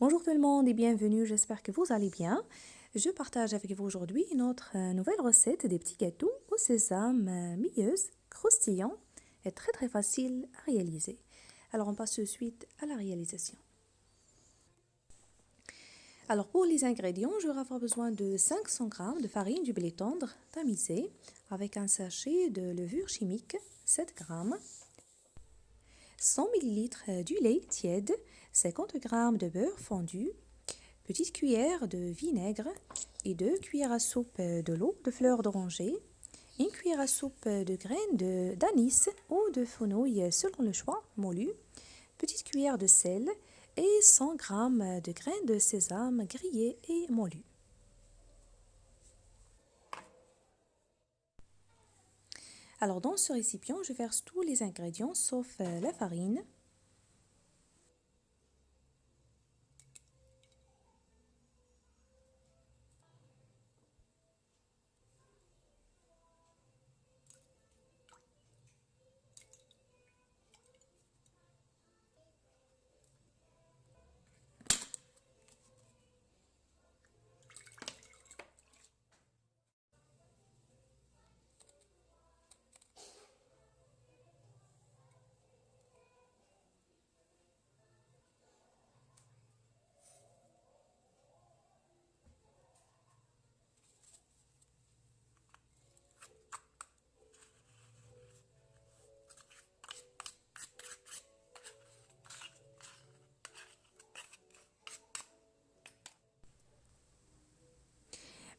Bonjour tout le monde et bienvenue, j'espère que vous allez bien. Je partage avec vous aujourd'hui notre nouvelle recette des petits gâteaux au sésame mielleuse, croustillants et très facile à réaliser. Alors on passe tout de suite à la réalisation. Alors pour les ingrédients, je vais avoir besoin de 500 g de farine du blé tendre tamisé avec un sachet de levure chimique, 7 g, 100 ml du lait tiède, 50 g de beurre fondu, petite cuillère de vinaigre et 2 cuillères à soupe de l'eau de fleur d'oranger, une cuillère à soupe de graines d'anis ou de fenouil selon le choix, moulu, petite cuillère de sel et 100 g de graines de sésame grillées et moulues. Alors dans ce récipient, je verse tous les ingrédients sauf la farine.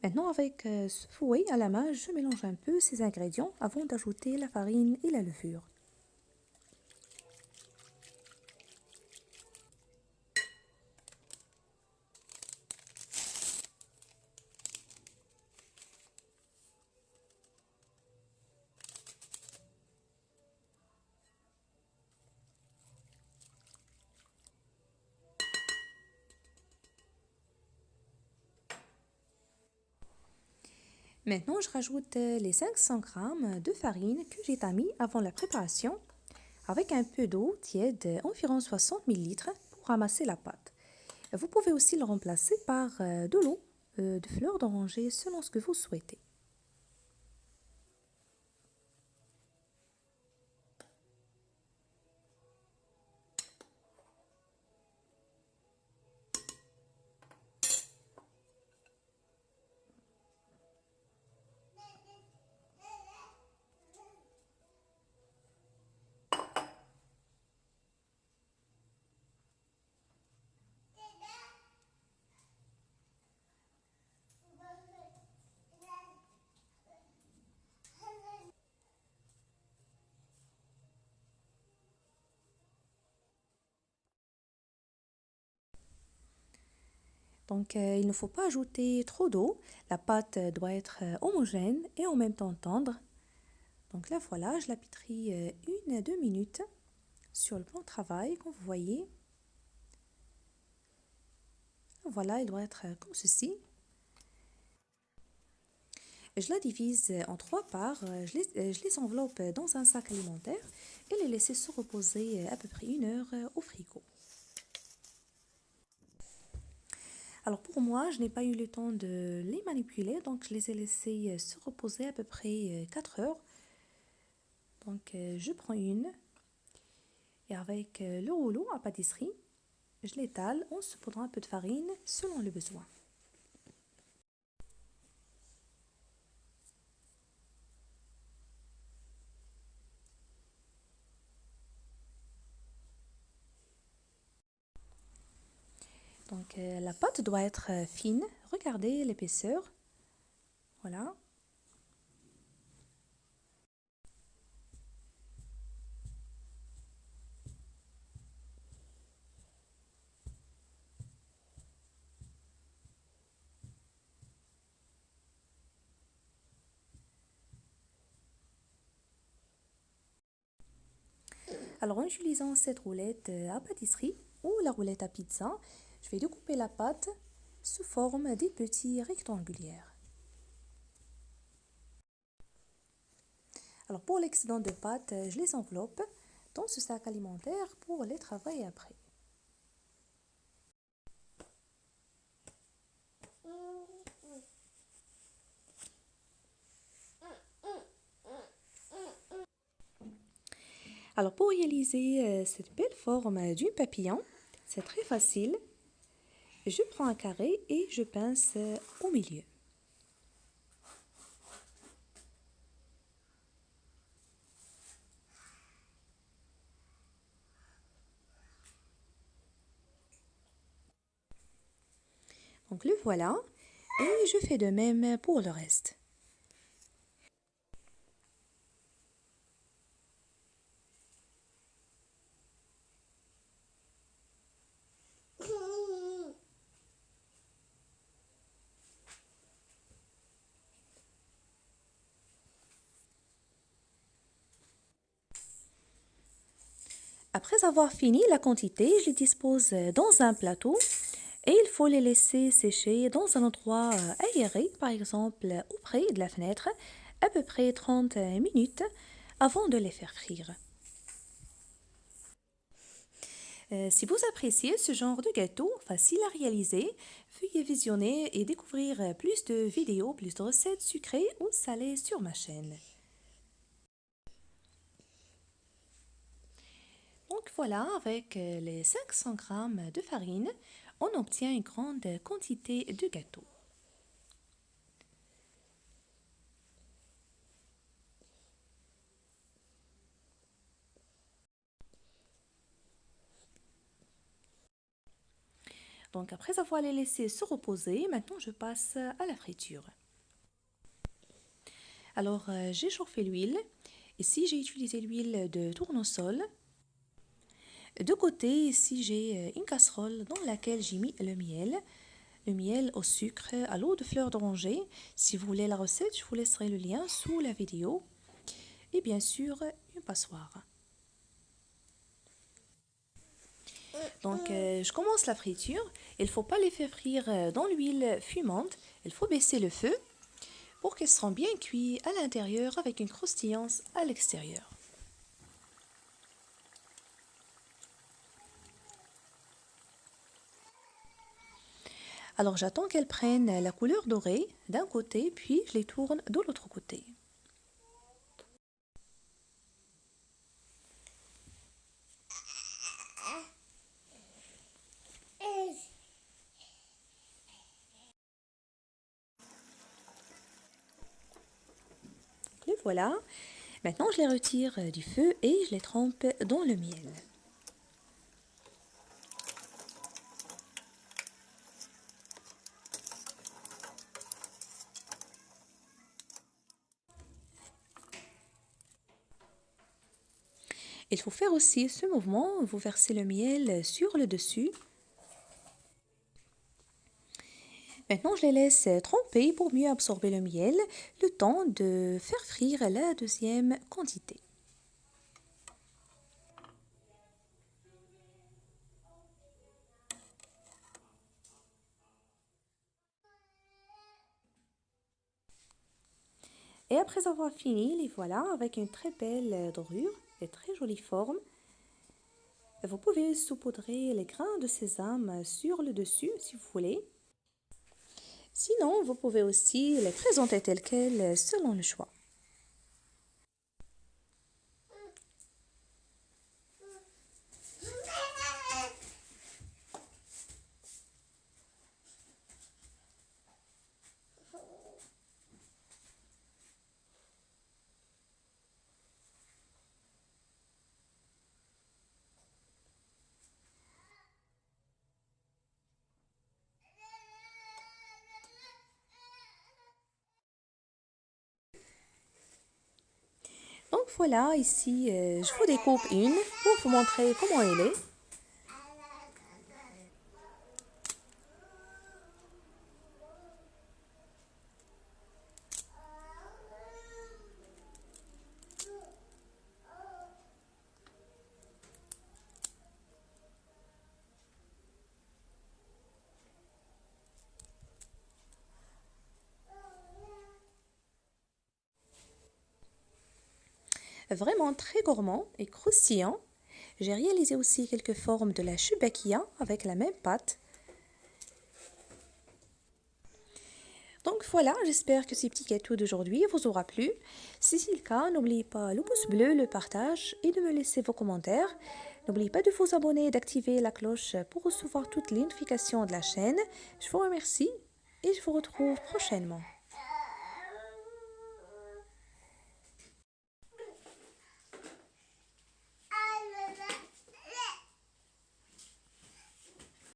Maintenant, avec ce fouet à la main, je mélange un peu ces ingrédients avant d'ajouter la farine et la levure. Maintenant, je rajoute les 500 g de farine que j'ai tamis avant la préparation avec un peu d'eau tiède, environ 60 ml, pour ramasser la pâte. Vous pouvez aussi le remplacer par de l'eau de fleur d'oranger selon ce que vous souhaitez. Donc, il ne faut pas ajouter trop d'eau. La pâte doit être homogène et en même temps tendre. Donc là, voilà, je la pétris 1 à 2 minutes sur le plan de travail, comme vous voyez. Voilà, il doit être comme ceci. Je la divise en 3 parts. Je les enveloppe dans un sac alimentaire et les laisser se reposer à peu près 1 heure au frigo. Alors pour moi, je n'ai pas eu le temps de les manipuler, donc je les ai laissés se reposer à peu près 4 heures. Donc je prends une et avec le rouleau à pâtisserie, je l'étale en saupoudrant un peu de farine selon le besoin. Donc la pâte doit être fine. Regardez l'épaisseur. Voilà. Alors en utilisant cette roulette à pâtisserie ou la roulette à pizza, je vais découper la pâte sous forme des petits rectangulaires. Alors pour l'excédent de pâte, je les enveloppe dans ce sac alimentaire pour les travailler après. Alors pour réaliser cette belle forme d'une papillon, c'est très facile. Je prends un carré et je pince au milieu. Donc le voilà et je fais de même pour le reste. Après avoir fini la quantité, je les dispose dans un plateau et il faut les laisser sécher dans un endroit aéré, par exemple auprès de la fenêtre, à peu près 30 minutes avant de les faire frire. Si vous appréciez ce genre de gâteau facile à réaliser, veuillez visionner et découvrir plus de vidéos, plus de recettes sucrées ou salées sur ma chaîne. Donc voilà, avec les 500 g de farine, on obtient une grande quantité de gâteau. Donc après avoir les laissés se reposer, maintenant je passe à la friture. Alors j'ai chauffé l'huile. Ici j'ai utilisé l'huile de tournesol. De côté, ici j'ai une casserole dans laquelle j'ai mis le miel au sucre, à l'eau de fleur d'oranger. Si vous voulez la recette, je vous laisserai le lien sous la vidéo. Et bien sûr, une passoire. Donc, je commence la friture. Il ne faut pas les faire frire dans l'huile fumante. Il faut baisser le feu pour qu'elles seront bien cuites à l'intérieur avec une croustillance à l'extérieur. Alors, j'attends qu'elles prennent la couleur dorée d'un côté, puis je les tourne de l'autre côté. Les voilà. Maintenant, je les retire du feu et je les trempe dans le miel. Il faut faire aussi ce mouvement, vous versez le miel sur le dessus. Maintenant, je les laisse tremper pour mieux absorber le miel, le temps de faire frire la deuxième quantité. Et après avoir fini, les voilà avec une très belle dorure et très jolie forme. Vous pouvez saupoudrer les grains de sésame sur le dessus si vous voulez. Sinon, vous pouvez aussi les présenter telles quelles selon le choix. Donc voilà, ici, je vous découpe une pour vous montrer comment elle est. Vraiment très gourmand et croustillant. J'ai réalisé aussi quelques formes de la choubakia avec la même pâte. Donc voilà, j'espère que ces petits gâteaux d'aujourd'hui vous aura plu. Si c'est le cas, n'oubliez pas le pouce bleu, le partage et de me laisser vos commentaires. N'oubliez pas de vous abonner et d'activer la cloche pour recevoir toutes les notifications de la chaîne. Je vous remercie et je vous retrouve prochainement.